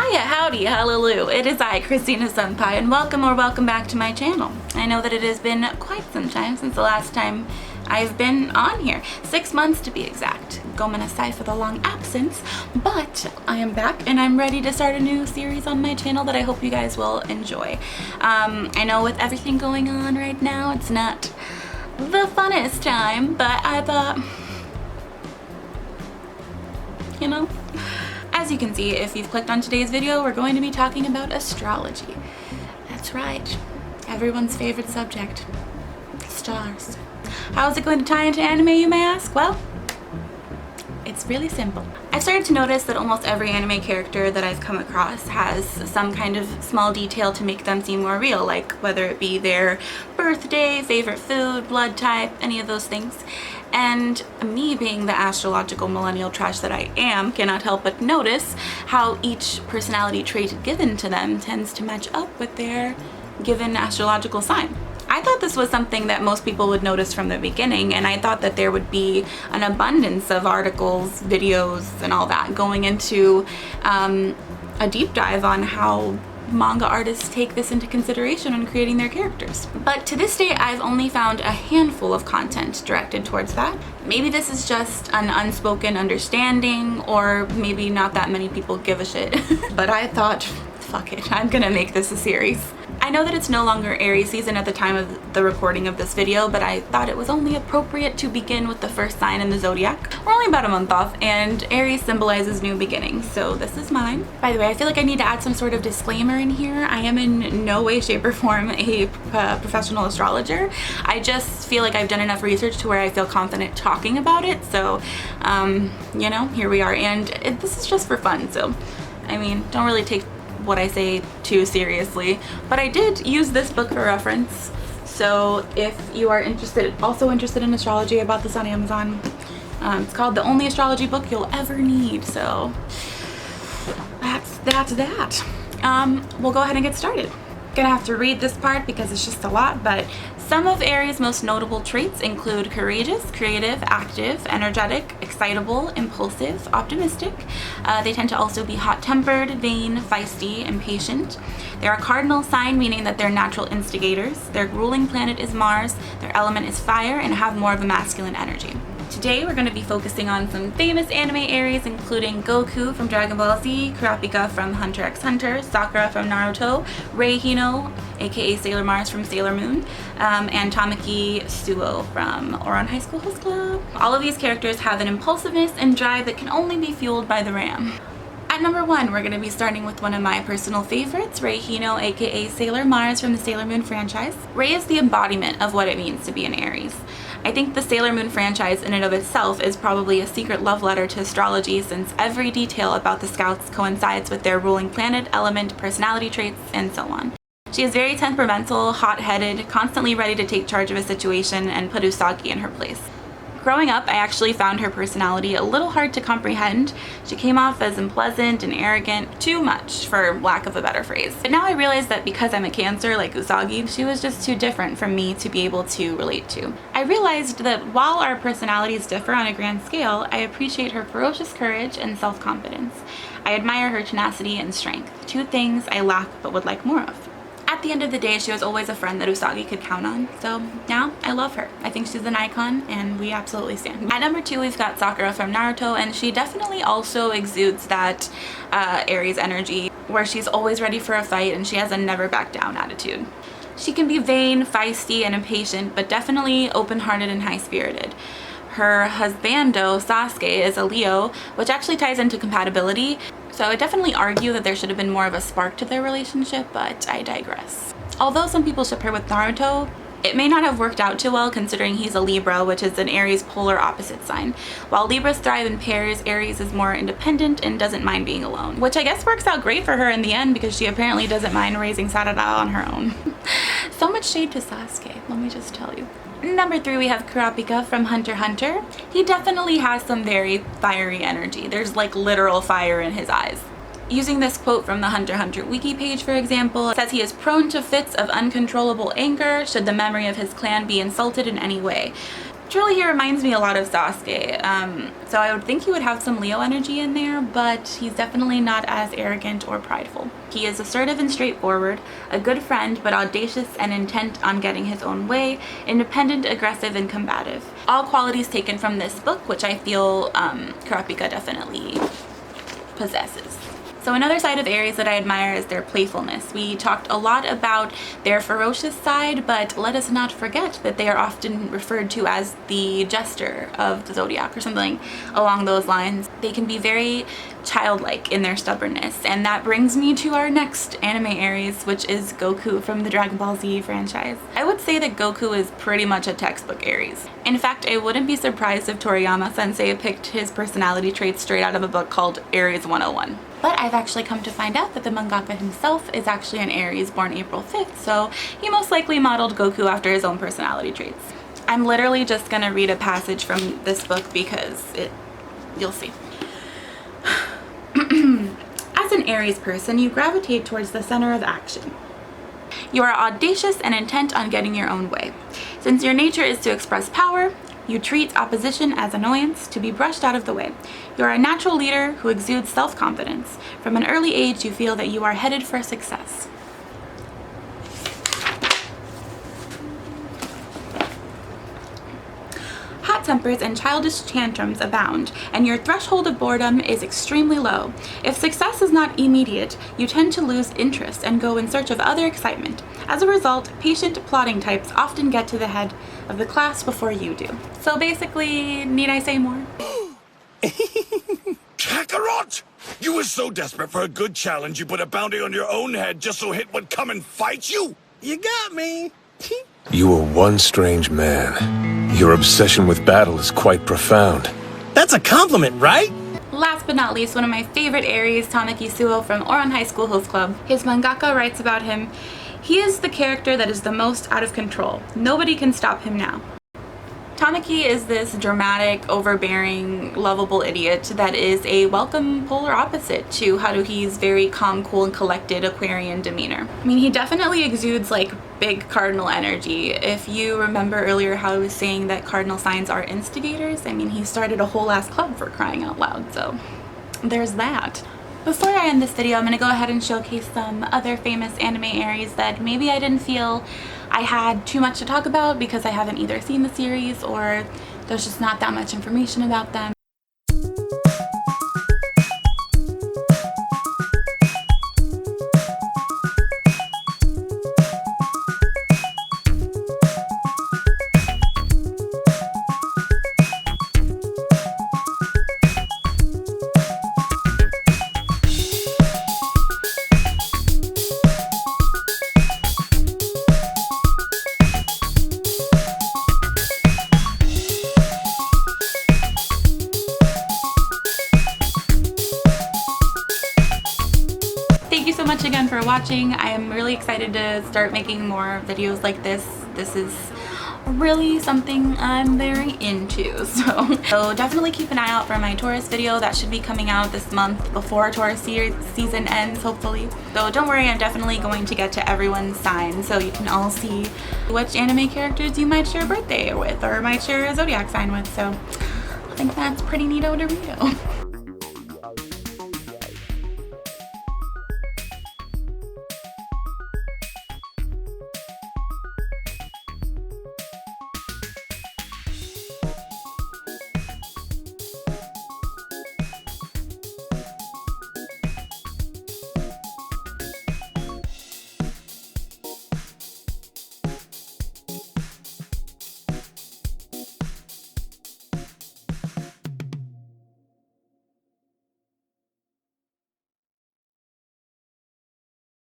Hiya, howdy, hallelujah. It is I, Christina Senpai, and welcome back to my channel. I know that it has been quite some time since the last time I've been on here. 6 months to be exact. Gomenasai for the long absence, but I am back and I'm ready to start a new series on my channel that I hope you guys will enjoy. I know with everything going on right now, it's not the funnest time, but I thought, you know, as you can see, if you've clicked on today's video, we're going to be talking about astrology. That's right, everyone's favorite subject, stars. How is it going to tie into anime, you may ask? Well, it's really simple. I've started to notice that almost every anime character that I've come across has some kind of small detail to make them seem more real, like whether it be their birthday, favorite food, blood type, any of those things. And me, being the astrological millennial trash that I am, cannot help but notice how each personality trait given to them tends to match up with their given astrological sign. I thought this was something that most people would notice from the beginning, and I thought that there would be an abundance of articles, videos, and all that going into a deep dive on how manga artists take this into consideration when creating their characters. But to this day, I've only found a handful of content directed towards that. Maybe this is just an unspoken understanding, or maybe not that many people give a shit. But I thought, fuck it, I'm gonna make this a series. I know that it's no longer Aries season at the time of the recording of this video, but I thought it was only appropriate to begin with the first sign in the zodiac. We're only about a month off, and Aries symbolizes new beginnings, so this is mine. By the way, I feel like I need to add some sort of disclaimer in here. I am in no way, shape, or form a professional astrologer. I just feel like I've done enough research to where I feel confident talking about it, so, you know, here we are. And this is just for fun, so, I mean, don't really take what I say too seriously, but I did use this book for reference. So if you are also interested in astrology, I bought this on Amazon. It's called The Only Astrology Book You'll Ever Need. So that's that. We'll go ahead and get started. Gonna have to read this part because it's just a lot, but some of Aries' most notable traits include courageous, creative, active, energetic, excitable, impulsive, optimistic. They tend to also be hot-tempered, vain, feisty, impatient. They're a cardinal sign, meaning that they're natural instigators. Their ruling planet is Mars, their element is fire, and have more of a masculine energy. Today we're going to be focusing on some famous anime Aries, including Goku from Dragon Ball Z, Kurapika from Hunter x Hunter, Sakura from Naruto, Rei Hino, aka Sailor Mars from Sailor Moon, and Tamaki Suo from Ouran High School Host Club. All of these characters have an impulsiveness and drive that can only be fueled by the Ram. At number 1, we're going to be starting with one of my personal favorites, Rei Hino, aka Sailor Mars from the Sailor Moon franchise. Rei is the embodiment of what it means to be an Aries. I think the Sailor Moon franchise in and of itself is probably a secret love letter to astrology, since every detail about the Scouts coincides with their ruling planet, element, personality traits, and so on. She is very temperamental, hot-headed, constantly ready to take charge of a situation and put Usagi in her place. Growing up, I actually found her personality a little hard to comprehend. She came off as unpleasant and arrogant, too much, for lack of a better phrase. But now I realize that because I'm a Cancer like Usagi, she was just too different from me to be able to relate to. I realized that while our personalities differ on a grand scale, I appreciate her ferocious courage and self-confidence. I admire her tenacity and strength, two things I lack but would like more of. At the end of the day, she was always a friend that Usagi could count on, so now I love her. I think she's an icon, and we absolutely stand. At number 2, we've got Sakura from Naruto, and she definitely also exudes that Aries energy, where she's always ready for a fight and she has a never back down attitude. She can be vain, feisty, and impatient, but definitely open-hearted and high-spirited. Her husbando, Sasuke, is a Leo, which actually ties into compatibility. So I definitely argue that there should have been more of a spark to their relationship, but I digress. Although some people ship her with Naruto, it may not have worked out too well considering he's a Libra, which is an Aries polar opposite sign. While Libras thrive in pairs, Aries is more independent and doesn't mind being alone, which I guess works out great for her in the end because she apparently doesn't mind raising Sarada on her own. So much shade to Sasuke, let me just tell you. Number 3, we have Kurapika from Hunter x Hunter. He definitely has some very fiery energy. There's like literal fire in his eyes. Using this quote from the Hunter x Hunter wiki page, for example, it says he is prone to fits of uncontrollable anger should the memory of his clan be insulted in any way. Truly, he reminds me a lot of Sasuke. So I would think he would have some Leo energy in there, but he's definitely not as arrogant or prideful. He is assertive and straightforward, a good friend, but audacious and intent on getting his own way, independent, aggressive, and combative. All qualities taken from this book, which I feel Kurapika definitely possesses. So another side of Aries that I admire is their playfulness. We talked a lot about their ferocious side, but let us not forget that they are often referred to as the jester of the zodiac or something along those lines. They can be very childlike in their stubbornness, and that brings me to our next anime Aries, which is Goku from the Dragon Ball Z franchise. I would say that Goku is pretty much a textbook Aries. In fact, I wouldn't be surprised if Toriyama Sensei picked his personality traits straight out of a book called Aries 101. But I've actually come to find out that the mangaka himself is actually an Aries born April 5th, so he most likely modeled Goku after his own personality traits. I'm literally just gonna read a passage from this book because you'll see. As an Aries person, you gravitate towards the center of action. You are audacious and intent on getting your own way. Since your nature is to express power, you treat opposition as annoyance to be brushed out of the way. You are a natural leader who exudes self-confidence. From an early age, you feel that you are headed for success. Hot tempers and childish tantrums abound, and your threshold of boredom is extremely low. If success is not immediate, you tend to lose interest and go in search of other excitement. As a result, patient plotting types often get to the head of the class before you do. So basically, need I say more? Kakarot! You were so desperate for a good challenge, you put a bounty on your own head just so Hit would come and fight you? You got me! You are one strange man. Your obsession with battle is quite profound. That's a compliment, right? Last but not least, one of my favorite Aries, Tamaki from Ouran High School Host Club. His mangaka writes about him, "He is the character that is the most out of control. Nobody can stop him now." Tamaki is this dramatic, overbearing, lovable idiot that is a welcome polar opposite to Haruhi's very calm, cool, and collected Aquarian demeanor. I mean, he definitely exudes like big cardinal energy. If you remember earlier how I was saying that cardinal signs are instigators, I mean, he started a whole ass club for crying out loud, so there's that. Before I end this video, I'm going to go ahead and showcase some other famous anime Aries that maybe I didn't feel I had too much to talk about because I haven't either seen the series or there's just not that much information about them. Thank you so much again for watching. I am really excited to start making more videos like this. This is really something I'm very into, so definitely keep an eye out for my Taurus video that should be coming out this month before Taurus season ends, hopefully. So don't worry, I'm definitely going to get to everyone's sign so you can all see which anime characters you might share a birthday with or might share a zodiac sign with, so I think that's pretty neato to read.